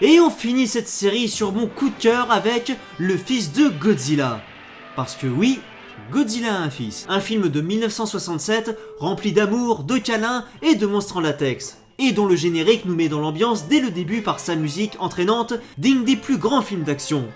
Et on finit cette série sur mon coup de cœur avec le fils de Godzilla. Parce que oui, Godzilla a un fils. Un film de 1967 rempli d'amour, de câlins et de monstres en latex. Et dont le générique nous met dans l'ambiance dès le début par sa musique entraînante, digne des plus grands films d'action.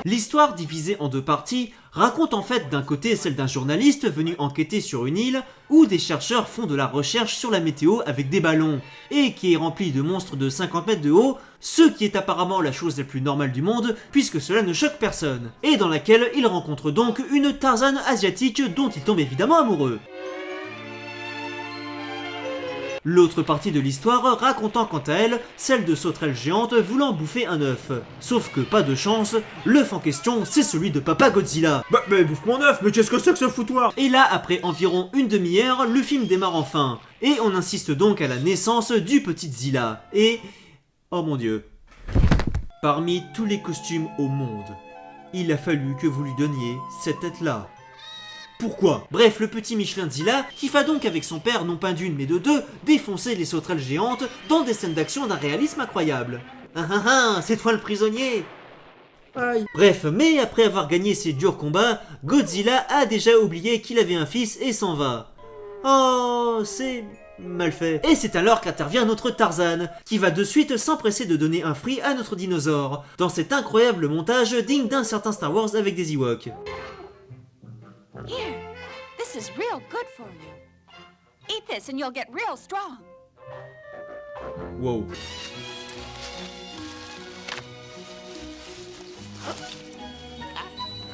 L'histoire, divisée en deux parties, raconte en fait d'un côté celle d'un journaliste venu enquêter sur une île où des chercheurs font de la recherche sur la météo avec des ballons, et qui est remplie de monstres de 50 mètres de haut, ce qui est apparemment la chose la plus normale du monde puisque cela ne choque personne, et dans laquelle il rencontre donc une Tarzan asiatique dont il tombe évidemment amoureux. L'autre partie de l'histoire racontant quant à elle celle de sauterelles géantes voulant bouffer un œuf. Sauf que pas de chance, l'œuf en question c'est celui de Papa Godzilla. Bah mais bouffe mon œuf, mais qu'est-ce que c'est que ce foutoir? Et là, après environ une demi-heure, le film démarre enfin. Et on insiste donc à la naissance du petit Zilla. Et... oh mon dieu. Parmi tous les costumes au monde, il a fallu que vous lui donniez cette tête-là. Pourquoi? Bref, le petit Michelin Zilla, qui va donc avec son père, non pas d'une mais de deux, défoncer les sauterelles géantes dans des scènes d'action d'un réalisme incroyable. C'est toi le prisonnier! Aïe. Bref, mais après avoir gagné ces durs combats, Godzilla a déjà oublié qu'il avait un fils et s'en va. Oh, c'est mal fait. Et c'est alors qu'intervient notre Tarzan, qui va de suite s'empresser de donner un fruit à notre dinosaure, dans cet incroyable montage digne d'un certain Star Wars avec des Ewoks. Here, this is real good for you. Eat this and you'll get real strong. Wow.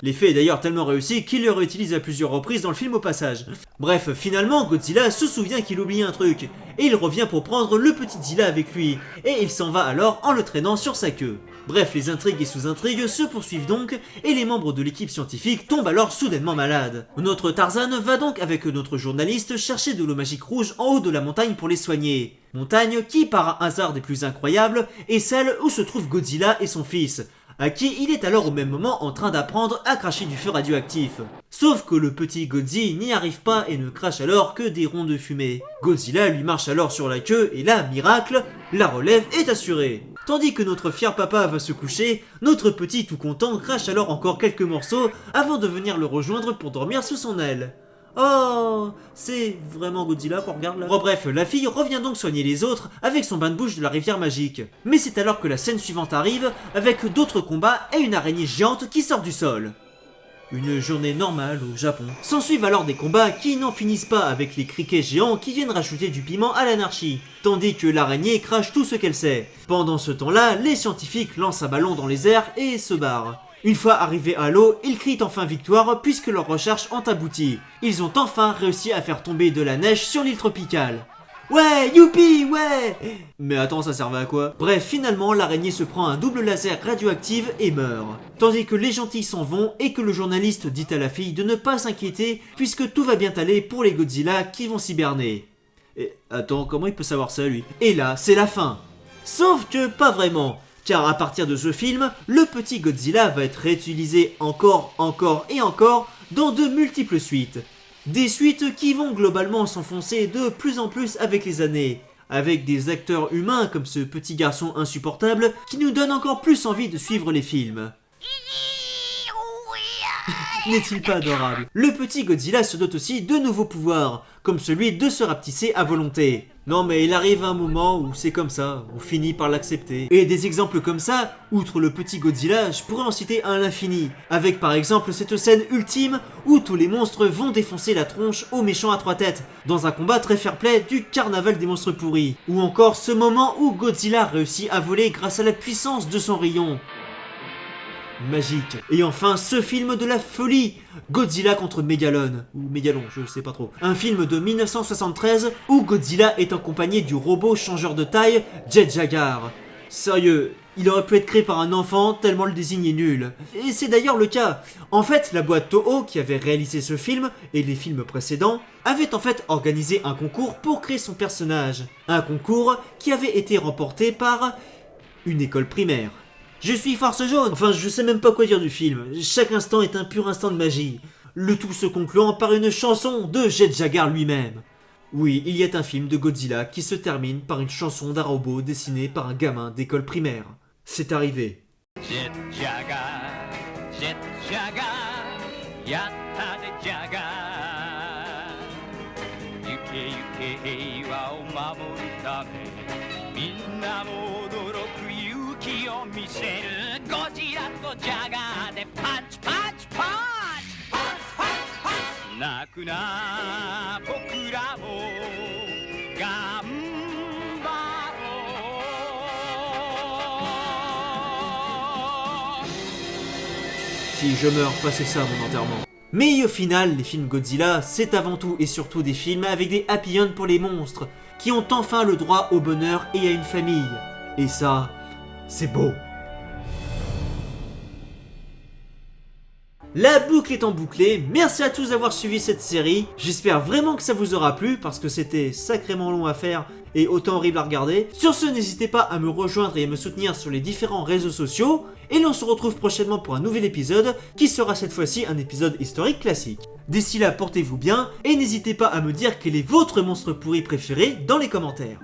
L'effet est d'ailleurs tellement réussi qu'il le réutilise à plusieurs reprises dans le film au passage. Bref, finalement, Godzilla se souvient qu'il oublie un truc, et il revient pour prendre le petit Zilla avec lui, et il s'en va alors en le traînant sur sa queue. Bref, les intrigues et sous-intrigues se poursuivent donc, et les membres de l'équipe scientifique tombent alors soudainement malades. Notre Tarzan va donc avec notre journaliste chercher de l'eau magique rouge en haut de la montagne pour les soigner. Montagne qui, par un hasard des plus incroyables, est celle où se trouvent Godzilla et son fils, à qui il est alors au même moment en train d'apprendre à cracher du feu radioactif. Sauf que le petit Godzi n'y arrive pas et ne crache alors que des ronds de fumée. Godzilla lui marche alors sur la queue et là, miracle, la relève est assurée. Tandis que notre fier papa va se coucher, notre petit tout content crache alors encore quelques morceaux avant de venir le rejoindre pour dormir sous son aile. Oh, c'est vraiment Godzilla qu'on regarde là. Bon bref, la fille revient donc soigner les autres avec son bain de bouche de la rivière magique. Mais c'est alors que la scène suivante arrive avec d'autres combats et une araignée géante qui sort du sol. Une journée normale au Japon. S'ensuivent alors des combats qui n'en finissent pas avec les criquets géants qui viennent rajouter du piment à l'anarchie, tandis que l'araignée crache tout ce qu'elle sait. Pendant ce temps-là, les scientifiques lancent un ballon dans les airs et se barrent. Une fois arrivés à l'eau, ils crient enfin victoire puisque leurs recherches ont abouti. Ils ont enfin réussi à faire tomber de la neige sur l'île tropicale. Ouais, youpi, ouais! Mais attends, ça servait à quoi? Bref, finalement, l'araignée se prend un double laser radioactif et meurt. Tandis que les gentils s'en vont et que le journaliste dit à la fille de ne pas s'inquiéter puisque tout va bien aller pour les Godzilla qui vont s'hiberner. Et attends, comment il peut savoir ça, lui? Et là, c'est la fin. Sauf que pas vraiment. Car à partir de ce film, le petit Godzilla va être réutilisé encore et encore dans de multiples suites. Des suites qui vont globalement s'enfoncer de plus en plus avec les années, avec des acteurs humains comme ce petit garçon insupportable qui nous donne encore plus envie de suivre les films. N'est-il pas adorable? Le petit Godzilla se dote aussi de nouveaux pouvoirs, comme celui de se rapetisser à volonté. Non mais il arrive un moment où c'est comme ça, on finit par l'accepter. Et des exemples comme ça, outre le petit Godzilla, je pourrais en citer à l'infini. Avec par exemple cette scène ultime où tous les monstres vont défoncer la tronche aux méchants à trois têtes, dans un combat très fair-play du carnaval des monstres pourris. Ou encore ce moment où Godzilla réussit à voler grâce à la puissance de son rayon. Magique. Et enfin, ce film de la folie, Godzilla contre Megalon, ou Mégalon, je sais pas trop. Un film de 1973 où Godzilla est accompagné du robot changeur de taille Jet Jaguar. Sérieux, il aurait pu être créé par un enfant tellement le désigne est nul. Et c'est d'ailleurs le cas. En fait, la boîte Toho, qui avait réalisé ce film, et les films précédents, avait en fait organisé un concours pour créer son personnage. Un concours qui avait été remporté par une école primaire. Je suis Force Jaune. Enfin, je sais même pas quoi dire du film. Chaque instant est un pur instant de magie. Le tout se concluant par une chanson de Jet Jaguar lui-même. Oui, il y a un film de Godzilla qui se termine par une chanson d'un robot dessinée par un gamin d'école primaire. C'est arrivé. Jet Jaga, Jet Jaga, yatta de Jaga. Yuke yuke heiwa o mamoru tame, minna mo odoroku yuki o miseru. Godzilla to Jaga de punch punch punch, punch punch punch. Naku na bokura mo ganbaろう. Si je meurs, passez ça à mon enterrement. Mais au final, les films Godzilla, c'est avant tout et surtout des films avec des happy end pour les monstres, qui ont enfin le droit au bonheur et à une famille. Et ça, c'est beau. La boucle étant bouclée, merci à tous d'avoir suivi cette série, j'espère vraiment que ça vous aura plu parce que c'était sacrément long à faire et autant horrible à regarder. Sur ce, n'hésitez pas à me rejoindre et à me soutenir sur les différents réseaux sociaux, et l'on se retrouve prochainement pour un nouvel épisode qui sera cette fois-ci un épisode historique classique. D'ici là, portez-vous bien et n'hésitez pas à me dire quel est votre monstre pourri préféré dans les commentaires.